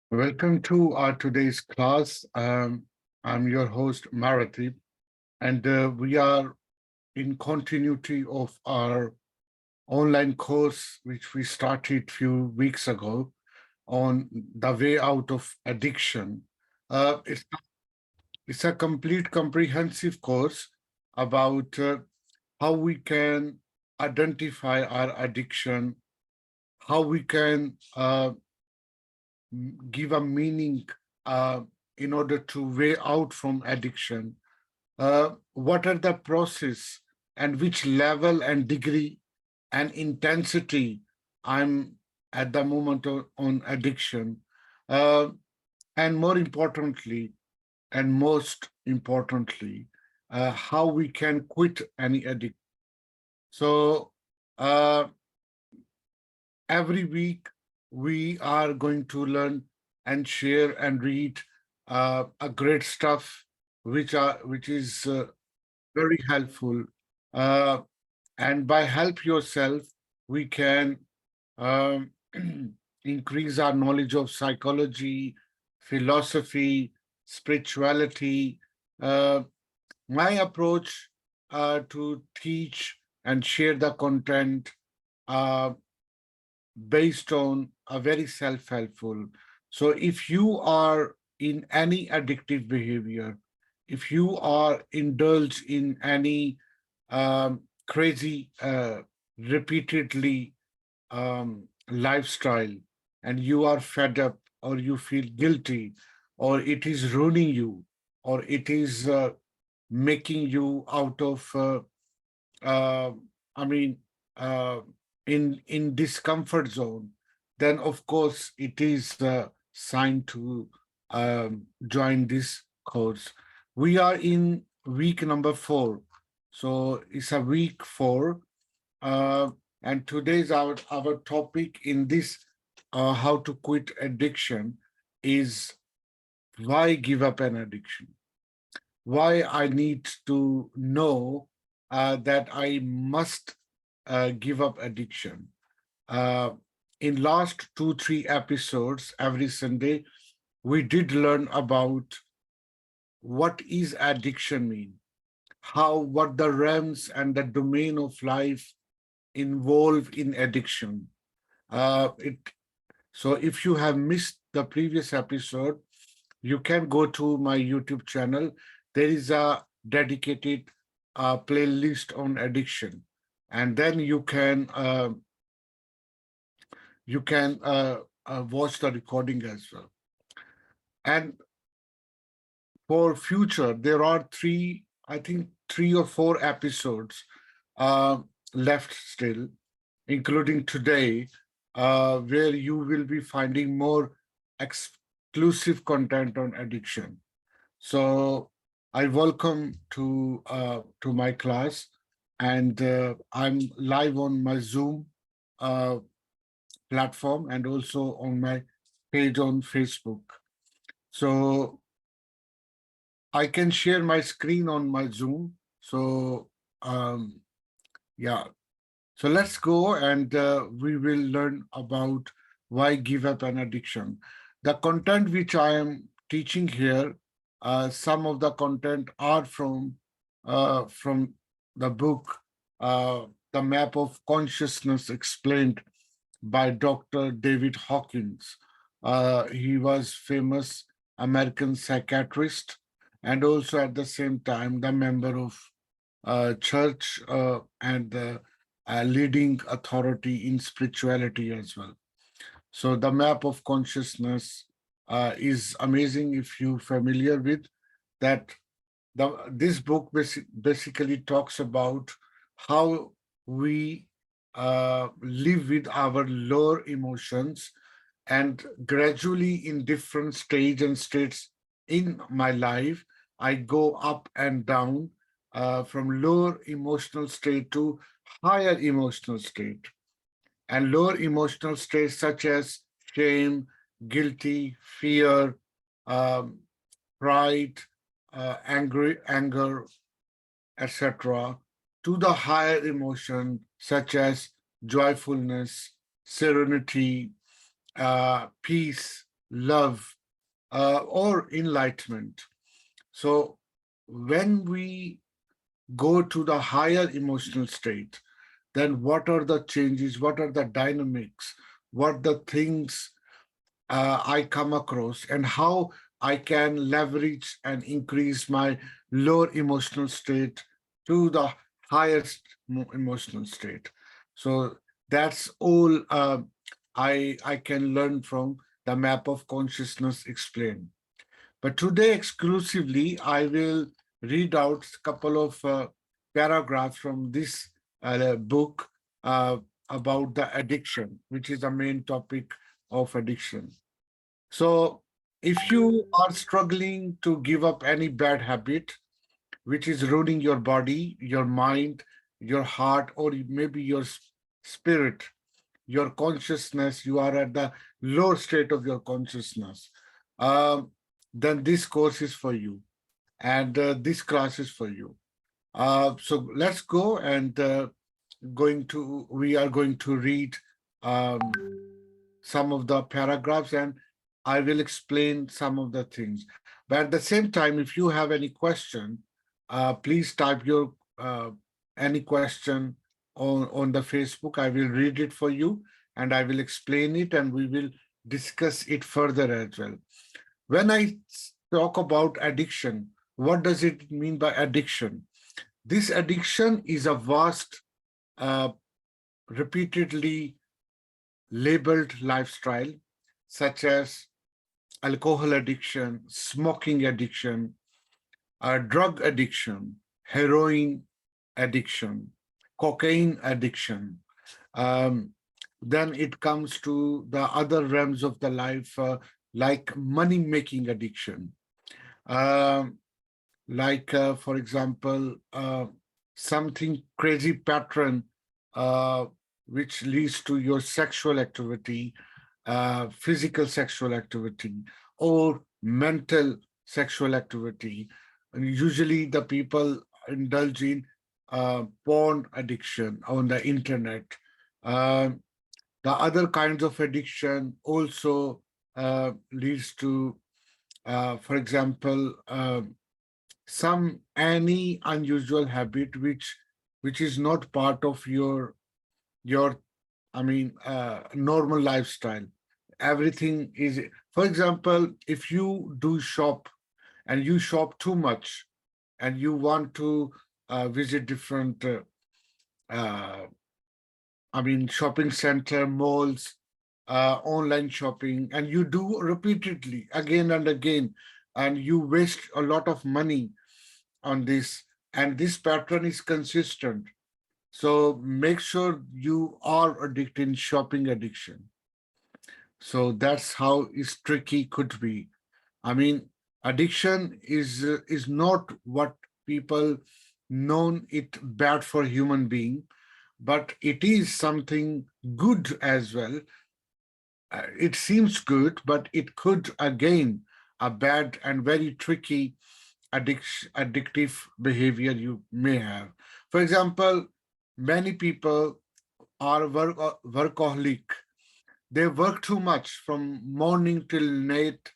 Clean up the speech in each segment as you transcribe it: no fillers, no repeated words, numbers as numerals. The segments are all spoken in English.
Welcome to our today's class. I'm your host, Maratib, and we are in continuity of our online course, which we started a few weeks ago on the way out of addiction. It's a complete comprehensive course about how we can identify our addiction, how we can give a meaning uh, in order to way out from addiction. What are the process and which level and degree and intensity I'm at the moment on addiction, uh, and more importantly, and most importantly, how we can quit any addiction. So uh, every week we are going to learn and share and read a great stuff which is very helpful, uh, and by help yourself we can um, increase our knowledge of psychology, philosophy, spirituality. My approach to teach and share the content uh, based on a very self-helpful. So if you are in any addictive behavior, if you are indulged in any crazy, repeatedly lifestyle, and you are fed up, or you feel guilty, or it is ruining you, or it is making you out of uh, I mean, uh, in discomfort zone, then of course it is a sign to join this course. We are in week number 4, so it's a week 4, uh, and today's our topic in this how to quit addiction is why give up an addiction, why I need to know that I must give up addiction. Uh, in last 2, 3 episodes, every Sunday, we did learn about what is addiction mean, what the realms and the domain of life involved in addiction. It So if you have missed the previous episode, you can go to my YouTube channel. There is a dedicated playlist on addiction, and then you can watch the recording as well. And for future, there are I think 3 or 4 episodes uh, left still, including today, where you will be finding more exclusive content on addiction. So I welcome to my class, and I'm live on my Zoom uh, platform and also on my page on Facebook. So I can share my screen on my Zoom. So yeah, so let's go, and we will learn about why give up an addiction. The content which I am teaching here, some of the content are from the book, The Map of Consciousness Explained by Dr. David Hawkins. He was famous American psychiatrist, and also at the same time the member of church and the leading authority in spirituality as well. So the map of consciousness is amazing if you're familiar with that. This book basically talks about how we live with our lower emotions, and gradually in different stage and states in my life, I go up and down from lower emotional state to higher emotional state. And lower emotional states such as shame, guilty, fear, um, pride, anger, etc., to the higher emotion such as joyfulness, serenity, peace. love, or enlightenment. So when we go to the higher emotional state, then what are the changes? What are the dynamics? What the things I come across, and how I can leverage and increase my lower emotional state to the highest emotional state. So that's all I can learn from the map of consciousness explained. But today exclusively, I will read out a couple of paragraphs from this book uh, about the addiction, which is the main topic of addiction. So, if you are struggling to give up any bad habit, which is ruining your body, your mind, your heart, or maybe your spirit, your consciousness, you are at the low state of your consciousness, um, then this course is for you, and this class is for you. So let's go and we are going to read um, some of the paragraphs, and I will explain some of the things. But at the same time, if you have any question, please type your any question on the Facebook. I will read it for you and I will explain it, and we will discuss it further as well. When I talk about addiction, what does it mean by addiction? This addiction is a vast, uh, repeatedly labeled lifestyle, such as alcohol addiction, smoking addiction, drug addiction, heroin addiction, cocaine addiction. Um, then it comes to the other realms of the life, like money making addiction. Um, for example, something crazy pattern uh, which leads to your sexual activity, physical sexual activity, or mental sexual activity. And usually the people indulge in porn addiction on the internet. Uh, the other kinds of addiction also leads to, for example, any unusual habit which is not part of your normal lifestyle. Everything is, for example, if you do shop and you shop too much and you want to visit different uh, shopping center, malls, online shopping, and you do repeatedly again and again, and you waste a lot of money on this, and this pattern is consistent. So make sure you are addicted in shopping addiction. So that's how it's tricky could be. I mean, addiction is not what people known it bad for human being, but it is something good as well. It seems good, but it could again a bad and very tricky addictive behavior you may have. For example, many people are workaholic. They work too much from morning till night,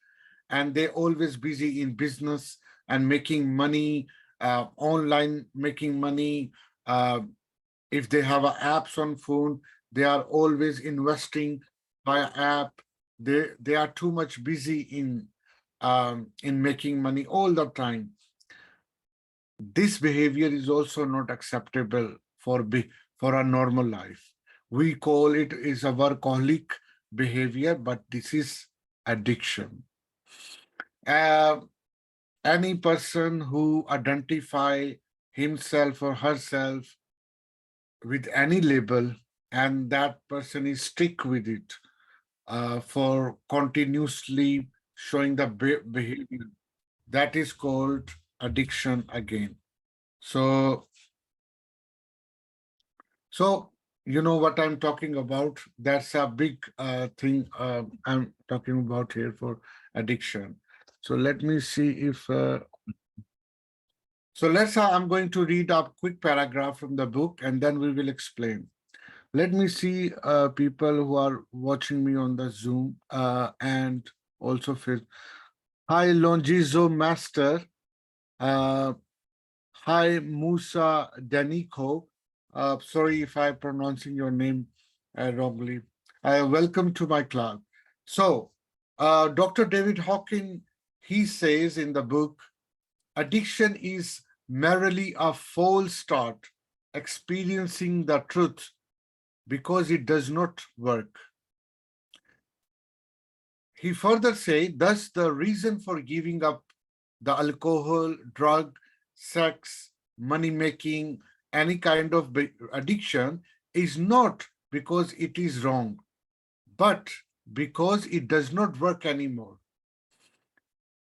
and they're always busy in business and making money, online making money. If they have apps on phone, they are always investing via app. They are too much busy in making money all the time. This behavior is also not acceptable for a normal life. We call it is a workaholic behavior, but this is addiction. Uh, any person who identify himself or herself with any label, and that person is stick with it for continuously showing the behavior, that is called addiction again. So you know what I'm talking about. That's a big thing I'm talking about here for addiction. So let me see if I'm going to read a quick paragraph from the book, and then we will explain. Let me see people who are watching me on the Zoom, and also face. Hi, Longizo Master. Uh, Hi, Musa Danico. Sorry if I'm pronouncing your name wrongly. Welcome to my class. So, Dr. David Hawkins, he says in the book, addiction is merely a false start, experiencing the truth because it does not work. He further says, thus the reason for giving up the alcohol, drug, sex, money making, any kind of addiction is not because it is wrong, but because it does not work anymore.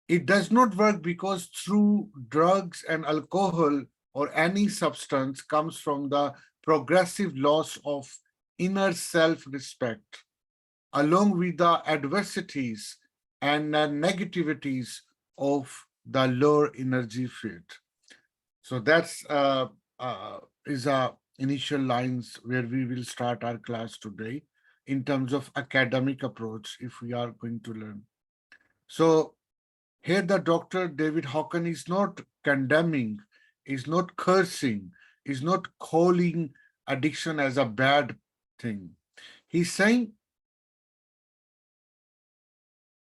It does not work because through drugs and alcohol or any substance comes from the progressive loss of inner self-respect, along with the adversities and the negativities of the lower energy field. So that's is a initial lines where we will start our class today in terms of academic approach if we are going to learn. So here the Dr. David Hawkins is not condemning, is not cursing, is not calling addiction as a bad thing. He's saying,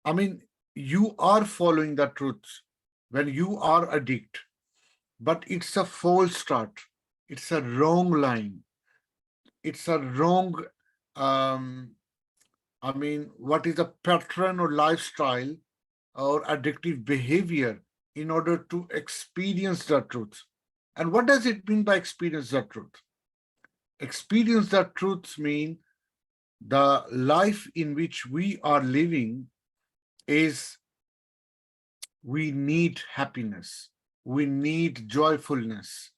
I mean, you are following the truth when you are addict, but it's a false start. It's a wrong line. It's a wrong, um, what is a pattern or lifestyle or addictive behavior in order to experience the truth. And what does it mean by experience the truth? Experience the truth means the life in which we are living is we need happiness, we need joyfulness,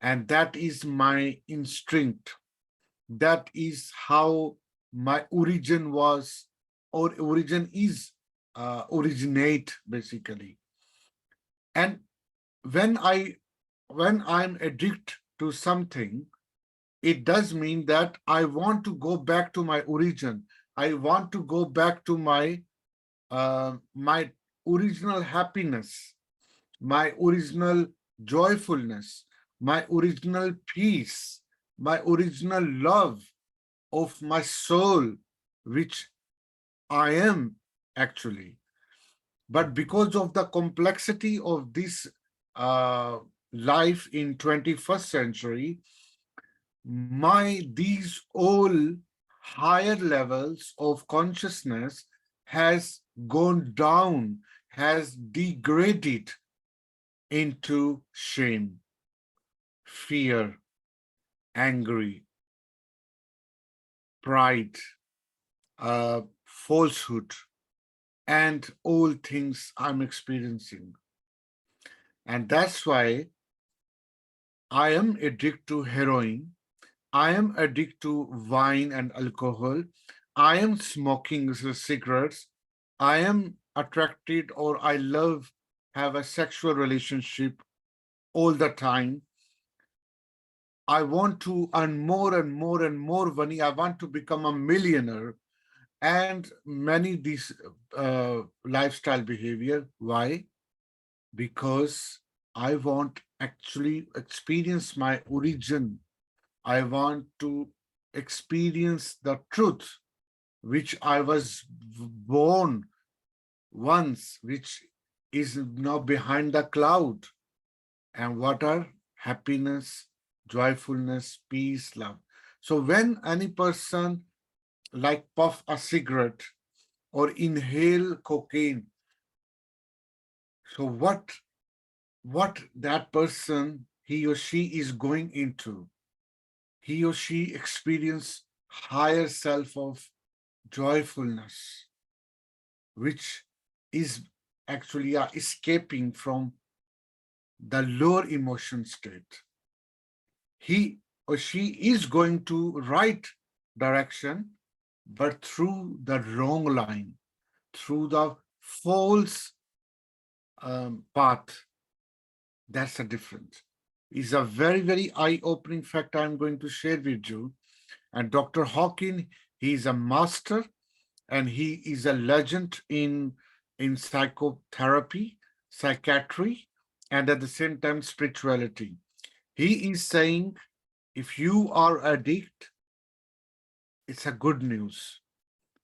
and that is my instinct. That is how my origin was, or origin is, originate basically. And when I'm addicted to something, it does mean that I want to go back to my origin. I want to go back to my original happiness, my original joyfulness, my original peace, my original love of my soul, which I am actually. But because of the complexity of this uh, life in 21st century, these all higher levels of consciousness has gone down, has degraded into shame, fear, angry, pride, falsehood, and all things I'm experiencing. And that's why I am addicted to heroin. I am addicted to wine and alcohol. I am smoking cigarettes. I am attracted or I love have a sexual relationship all the time. I want to earn more and more and more money. I want to become a millionaire and many these lifestyle behavior. Why? Because I want actually experience my origin. I want to experience the truth which I was born once, which is now behind the cloud. And what are happiness, joyfulness, peace, love. So when any person like puff a cigarette or inhale cocaine, so what that person, he or she is going into, he or she experience higher self of joyfulness, which is actually escaping from the lower emotion state. He or she is going to right direction, but through the wrong line, through the false path. That's the difference. It's a very, very eye-opening fact I'm going to share with you. And Dr. Hawkins, he is a master and he is a legend in in psychotherapy, psychiatry, and at the same time, spirituality. He is saying if you are addict, it's a good news.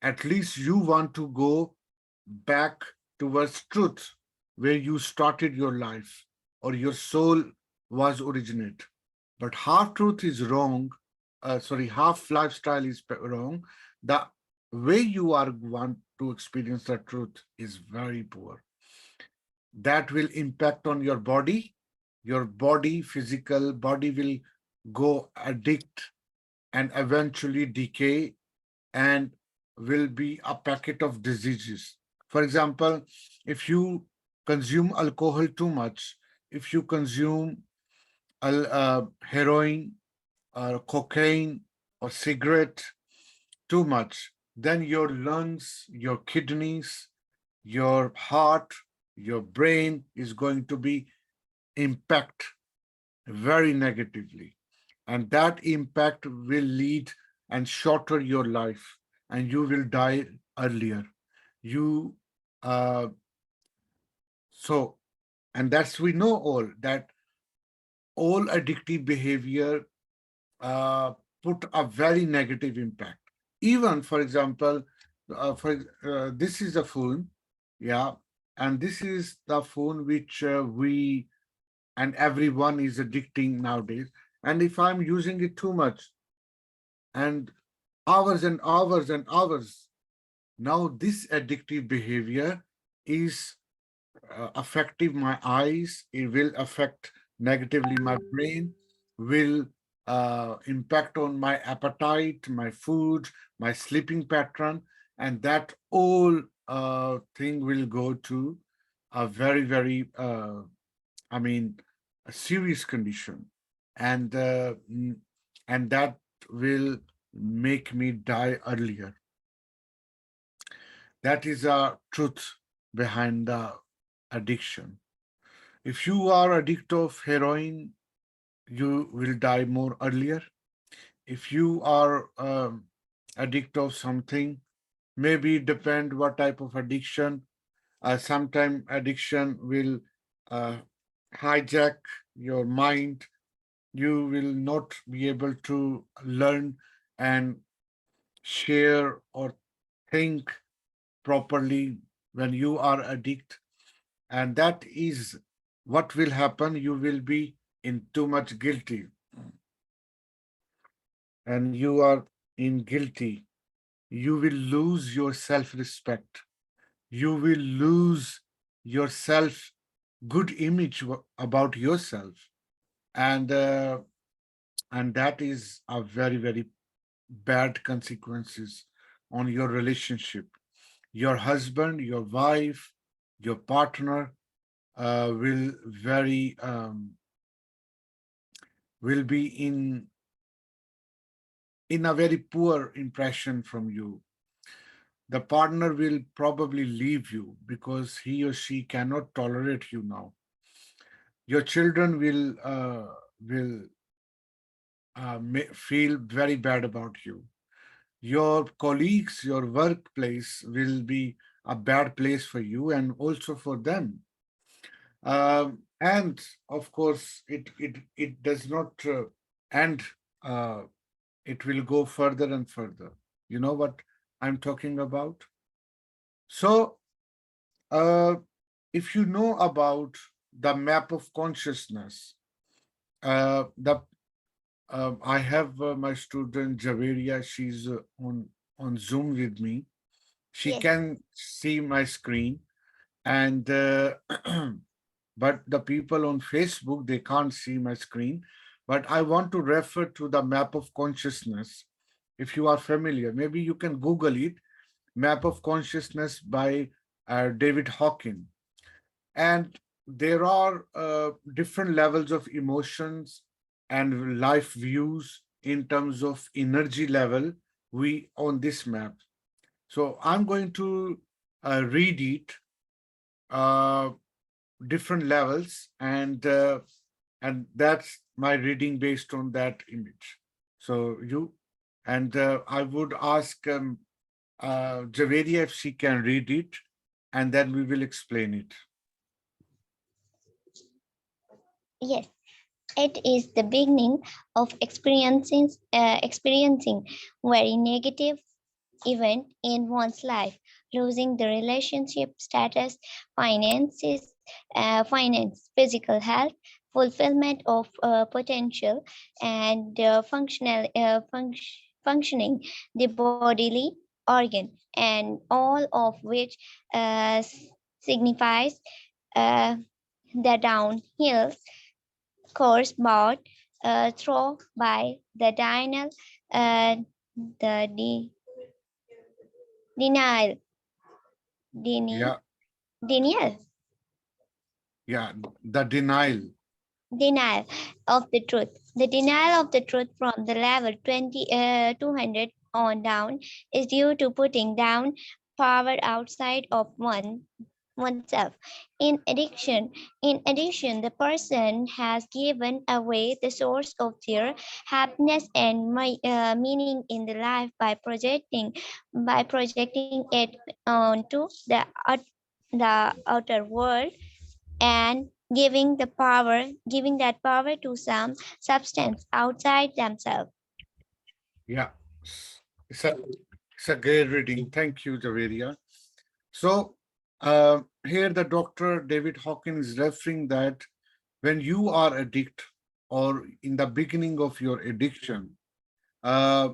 At least you want to go back towards truth, where you started your life or your soul was originate. But half truth is wrong. Half lifestyle is wrong. The way you are want to experience the truth is very poor. That will impact on your body. Your body, physical body will go addict and eventually decay and will be a packet of diseases. For example, if you consume alcohol too much, if you consume heroin or cocaine or cigarette too much, then your lungs, your kidneys, your heart, your brain is going to be impact very negatively. And that impact will lead and shorter your life, and you will die earlier. You uh, so and that's we know all that all addictive behavior uh, put a very negative impact. Even, for example, this is a phone, yeah, and this is the phone which we and everyone is addicting nowadays. And if I'm using it too much and hours and hours and hours, now this addictive behavior is affecting my eyes. It will affect negatively my brain, will impact on my appetite, my food, my sleeping pattern, and that all thing will go to a very, very, I mean, a serious condition, and and that will make me die earlier. That is a truth behind the addiction. If you are addict of heroin, you will die more earlier. If you are addict of something, maybe depend what type of addiction. Sometime addiction will uh, hijack your mind. You will not be able to learn and share or think properly when you are addict, and that is what will happen. You will be in too much guilty, and you are in guilty. You will lose your self-respect. You will lose your self good image about yourself, and and that is a very, very bad consequences on your relationship. Your husband, your wife, your partner will very will be in a very poor impression from you. The partner will probably leave you because he or she cannot tolerate you now. Your children will feel very bad about you. Your colleagues, your workplace will be a bad place for you and also for them. And of course, it does not end. Uh, it will go further and further. You know what I'm talking about? So, uh, if you know about the map of consciousness, the I have my student Javeria. She's on Zoom with me. She Yes. can see my screen, and but the people on Facebook, they can't see my screen. But I want to refer to the map of consciousness. If you are familiar, maybe you can Google it. Map of Consciousness by David Hawkins. And there are different levels of emotions and life views in terms of energy level we on this map. So I'm going to read it, uh, different levels, and that's my reading based on that image. So you and I would ask Javeria if she can read it, and then we will explain it. Yes, it is the beginning of experiencing very negative event in one's life, losing the relationship status, finance, physical health, fulfillment of potential, and functioning the bodily organ, and all of which uh, signifies uh, the downhill course brought through by the uh, the denial, deni- Yeah, denial, yeah, the denial. denial of the truth. The denial of the truth from the level 200 on down is due to putting down power outside of oneself. In addition, the person has given away the source of their happiness and meaning in the life by projecting it onto the outer world, and giving that power to some substance outside themselves. Yeah, it's a, it's a great reading. Thank you, Javeria. So here the doctor David Hawkins is referring that when you are addict or in the beginning of your addiction, uh,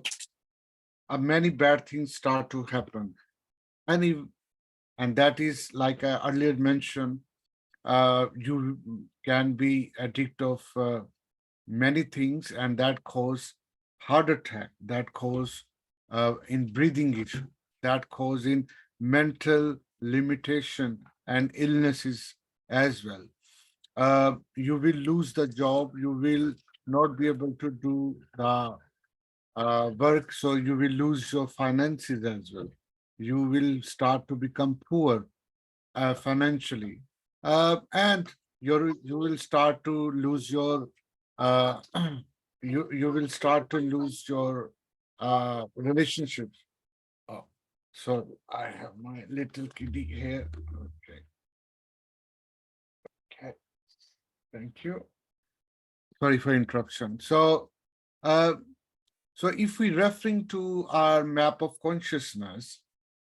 many bad things start to happen. And, if, and that is like I earlier mentioned, you can be addict of many things, and that cause heart attack, that cause in breathing issue, that cause in mental limitation and illnesses as well. You will lose the job, you will not be able to do the work, so you will lose your finances as well. You will start to become poor financially, and you will start to lose your uh, you will start to lose your relationships. Oh, so I have my little kitty here. Okay, okay. Thank you. Sorry for interruption. Uh, so if we referring to our map of consciousness,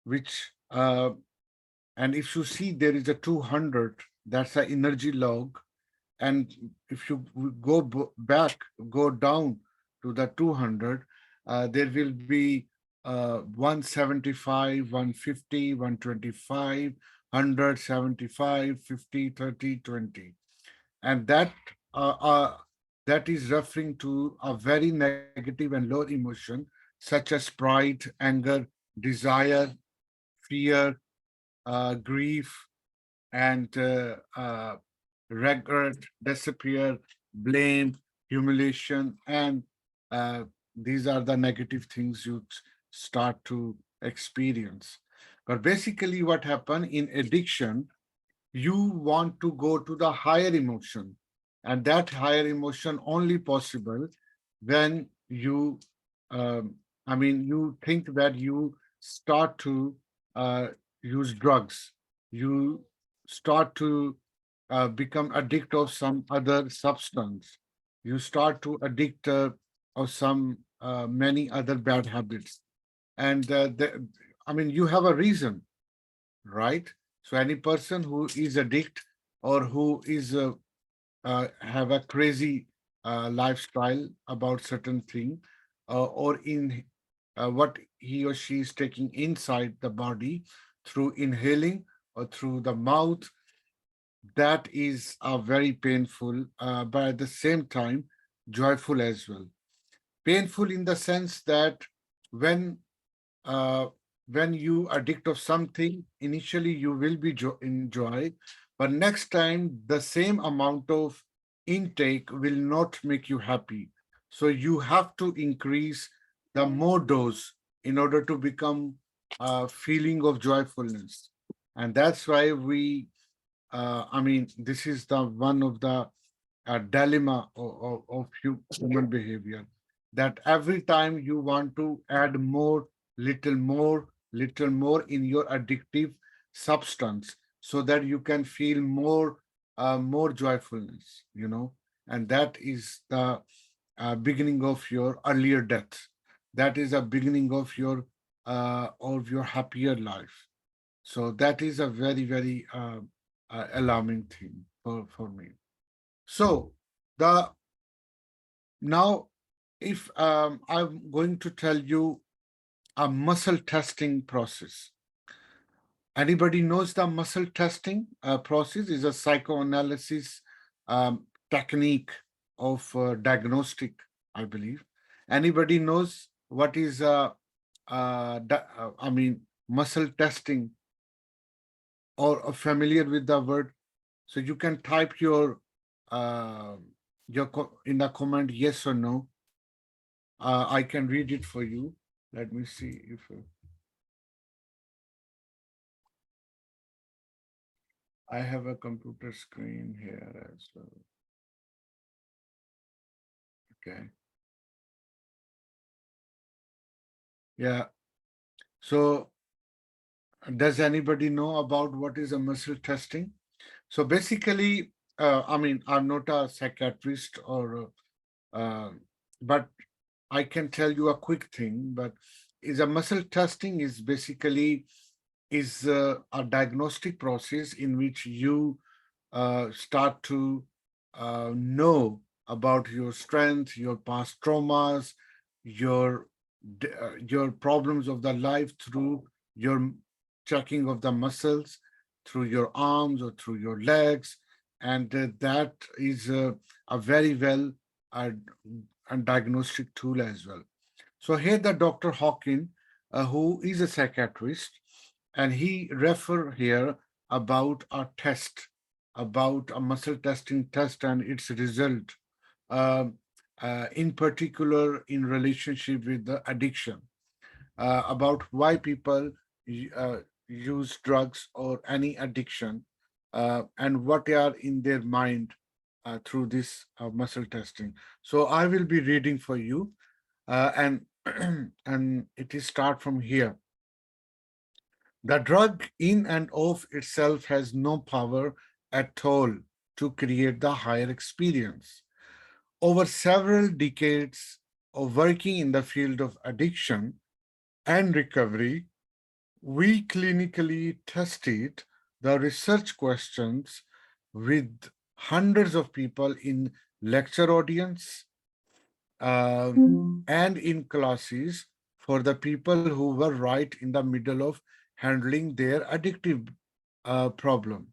which and if you see there is a 200, that's an energy log. And if you back, go down to the 200, there will be 175, 150, 125, 100, 75, 50, 30, 20. And uh, uh, that is referring to a very negative and low emotion, such as pride, anger, desire, fear, grief, and regret, disappear, blame, humiliation, and uh, these are the negative things you start to experience. But basically, what happened in addiction, you want to go to the higher emotion, and that higher emotion only possible when you, um, you think that you start to uh, use drugs, you start to become addict of some other substance, you start to addict of some many other bad habits, and you have a reason, right? So any person who is addict or who is have a crazy lifestyle about certain thing, or in what he or she is taking inside the body through inhaling or through the mouth, that is very painful, but at the same time joyful as well. Painful in the sense that when uh, when you addict of something, initially you will be enjoy, but next time the same amount of intake will not make you happy. So you have to increase the more dose in order to become a feeling of joyfulness. And that's why this is the one of the dilemma of human behavior, that every time you want to add more, little more in your addictive substance so that you can feel more joyfulness, and that is the beginning of your earlier death. That is a beginning of your happier life. So that is a very, very alarming thing for me. So the now, if I'm going to tell you a muscle testing process. Anybody knows the muscle testing process is a psychoanalysis technique of diagnostic, I believe. Anybody knows what is muscle testing, or familiar with the word? So you can type uh, in the comment yes or no. I can read it for you. Let me see if I have a computer screen here as well. Okay. Yeah. So does anybody know about what is a muscle testing? So basically, I'm not a psychiatrist but I can tell you a quick thing. But is a muscle testing is basically is a diagnostic process in which you start to know about your strength, your past traumas, your your problems of the life through your checking of the muscles, through your arms or through your legs, and that is a very well uh, a diagnostic tool as well. So here the Dr. Hawkins, who is a psychiatrist, and he refer here about a test, about a muscle testing test and its result, um, in particular in relationship with the addiction, about why people uh, use drugs or any addiction, and what they are in their mind through this muscle testing. So I will be reading for you, and and it is start from here. The drug in and of itself has no power at all to create the higher experience. Over several decades of working in the field of addiction and recovery, we clinically tested the research questions with hundreds of people in lecture audience, and in classes for the people who were right in the middle of handling their addictive problem.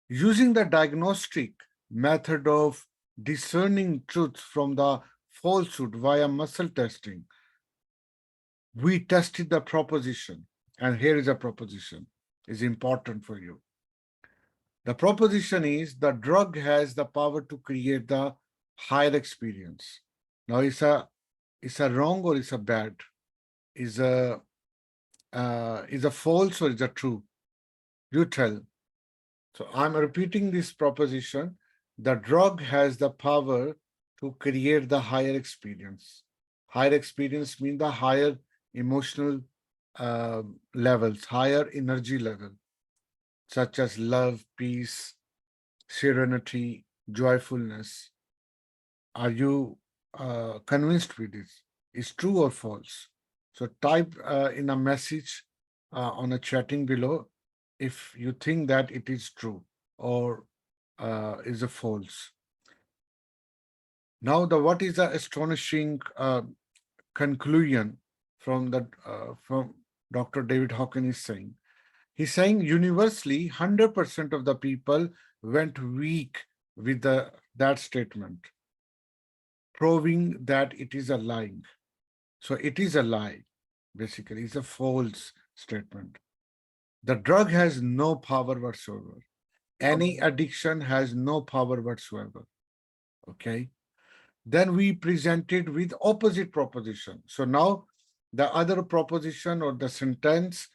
Using the diagnostic method of discerning truth from the falsehood via muscle testing, we tested the proposition. And here is a proposition, is important for you. The proposition is the drug has the power to create the higher experience. Now, it's a wrong or it's a bad? Is a false or is a true? You tell. So I'm repeating this proposition. The drug has the power to create the higher experience. Higher experience means the higher emotional levels, higher energy level, such as love, peace, serenity, joyfulness. Are you convinced with this? Is true or false? So type in a message on a chatting below if you think that it is true or is a false. Now, the what is the astonishing conclusion from Dr. David Hawkins is saying? He's saying universally, 100% of the people went weak with that statement, proving that it is a lie. So it is a lie, basically. It's a false statement. The drug has no power whatsoever. Any addiction has no power whatsoever. Okay. Then we presented with opposite proposition. So now the other proposition or the sentence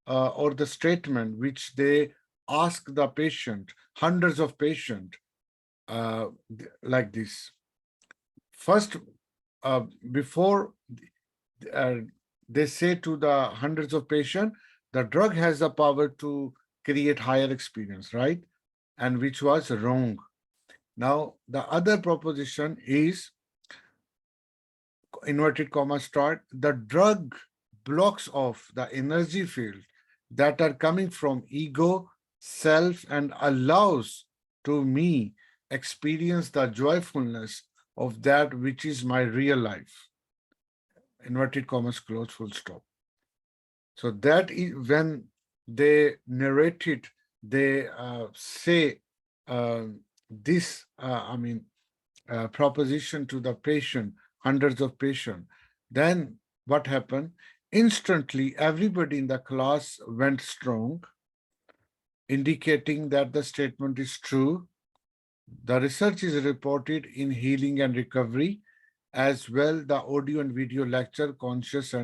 or the statement which they ask the patient, hundreds of patients, like this. First, before uh, they say to the hundreds of patients, The drug has the power to create higher experience, right? And which was wrong. Now, the other proposition is inverted comma start, the drug blocks off the energy field that are coming from ego, self, and allows to me experience the joyfulness of that which is my real life. Inverted commas close, full stop. So that is when they narrate it, they say this, proposition to the patient, hundreds of patients. Then what happened? Instantly, everybody in the class went strong, indicating that the statement is true. The research is reported in Healing and Recovery, as well the audio and video lecture, Consciousness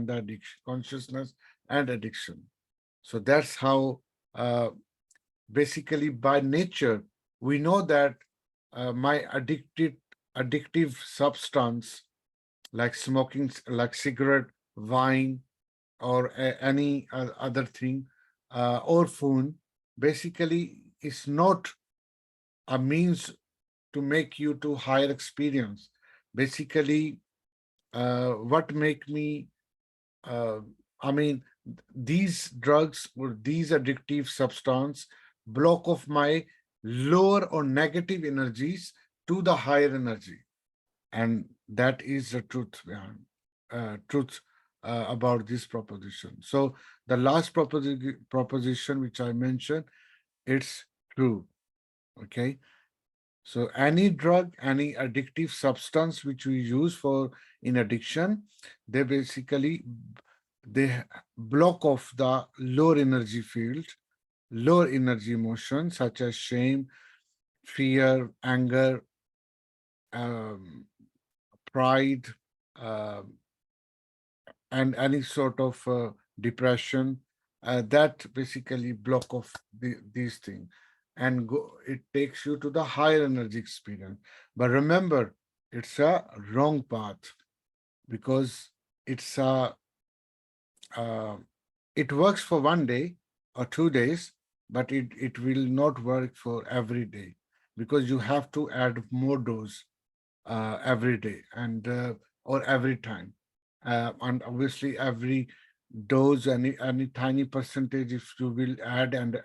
and Addiction. So that's how, basically, by nature, we know that my addictive substance like smoking, like cigarette, wine, or any other thing, or phone, basically is not a means to make you to higher experience. Basically, what make me, uh, I mean, these drugs or these addictive substance block off my lower or negative energies to the higher energy, and that is the truth behind truth about this proposition. So the last proposition which I mentioned, it's true. Okay, so any drug, any addictive substance which we use for in addiction, they basically they block off the lower energy field, lower energy emotions such as shame, fear, anger, um, pride, um and any sort of depression, that basically block off these things, and it takes you to the higher energy experience. But remember, it's a wrong path, because it's a uh, it works for one day or 2 days, but it will not work for every day, because you have to add more dose every day, and or every time, and obviously every dose, any tiny percentage, if you will add and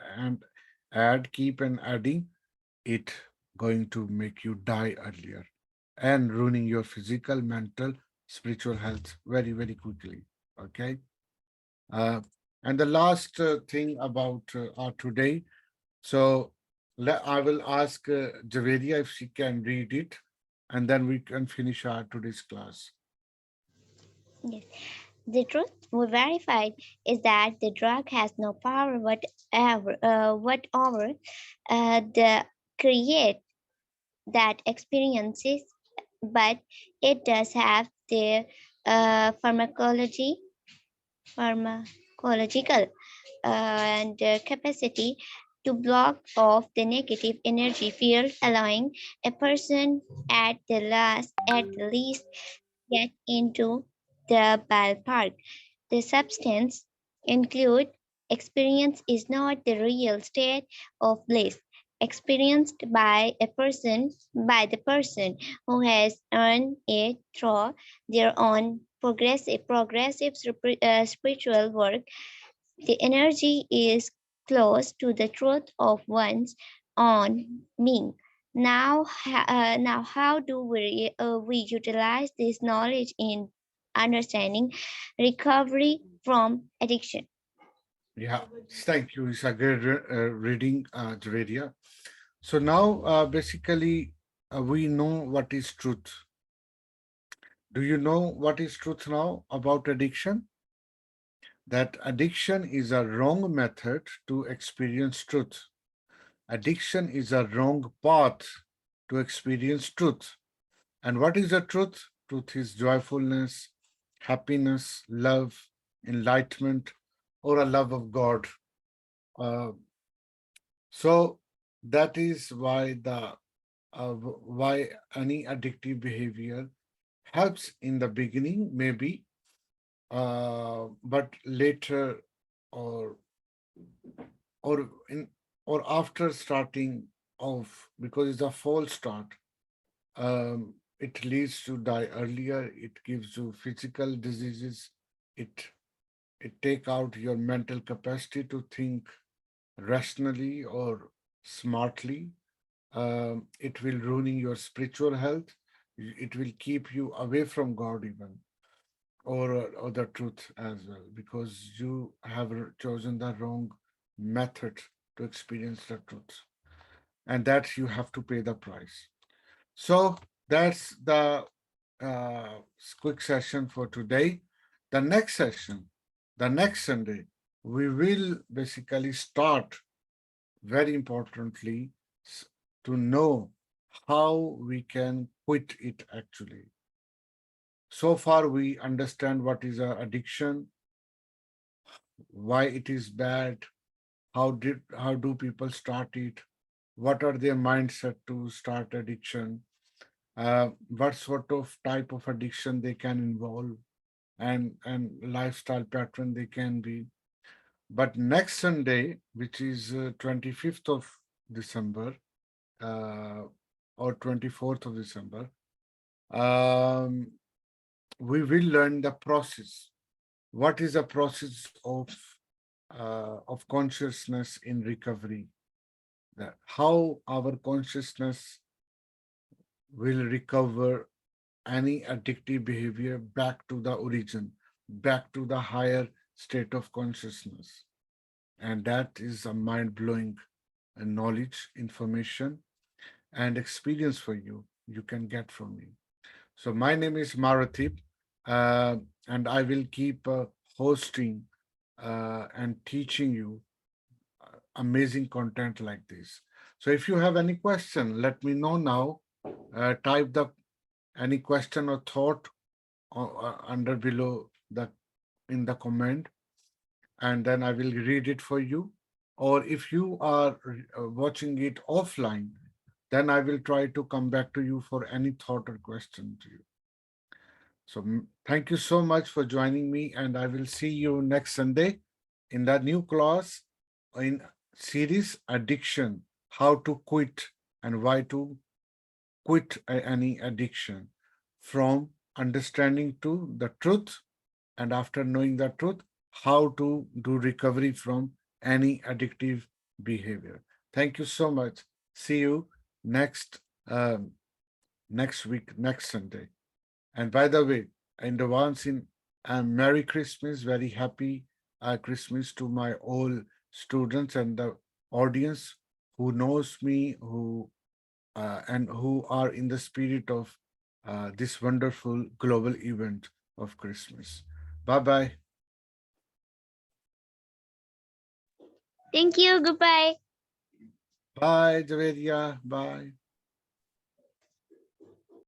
add, keep and adding, it going to make you die earlier and ruining your physical, mental, spiritual health very quickly. Okay. uh, and the last thing about our today, so I will ask Javeria if she can read it, and then we can finish our today's class. Yes. The truth we verified is that the drug has no power whatever the create that experiences, but it does have the pharmacological and capacity to block off the negative energy field, allowing a person at the least get into the ballpark. The substance include experience is not the real state of bliss experienced by the person who has earned it through their own progressive spiritual work. The energy is close to the truth of one's own being. Now, how do we utilize this knowledge in understanding recovery from addiction? Yeah, thank you. It's a great reading, Javeria. So now, basically, we know what is truth. Do you know what is truth now about addiction? That addiction is a wrong method to experience truth. Addiction is a wrong path to experience truth. And what is the truth? Truth is joyfulness, happiness, love, enlightenment, or a love of God. Uh, so that is why why any addictive behavior helps in the beginning, maybe, but later, or or in or after starting off, because it's a false start, it leads to die earlier. It gives you physical diseases. It it take out your mental capacity to think rationally or smartly. It will ruining your spiritual health. It will keep you away from God even, or the truth as well, because you have chosen the wrong method to experience the truth, and that you have to pay the price. So that's the uh, quick session for today. The next session, the next Sunday, we will basically start, very importantly, to know how we can quit it actually. So far, we understand what is a addiction, why it is bad, how do people start it, what are their mindset to start addiction, what sort of type of addiction they can involve, and lifestyle pattern they can be. But next Sunday, which is 25th of December, uh, or 24th of December, um, we will learn the process. What is the process of consciousness in recovery? That how our consciousness will recover any addictive behavior back to the origin, back to the higher state of consciousness. And that is a mind blowing knowledge, information, and experience for you. You can get from me. So, my name is Maratib, uh, and I will keep hosting and teaching you amazing content like this. So, if you have any question, let me know now. Type the any question or thought under below the in the comment, and then I will read it for you. Or if you are watching it offline, then I will try to come back to you for any thought or question to you. So thank you so much for joining me, and I will see you next Sunday in the new class in series Addiction: How to Quit and Why to Quit any addiction, from understanding to the truth, and after knowing the truth, how to do recovery from any addictive behavior. Thank you so much. See you next um, next week, next Sunday. And by the way, in advance, in Merry Christmas, very happy Christmas to my all students and the audience who knows me, who and who are in the spirit of this wonderful global event of Christmas. Bye bye. Thank you. Goodbye. Bye, Javeria. Bye.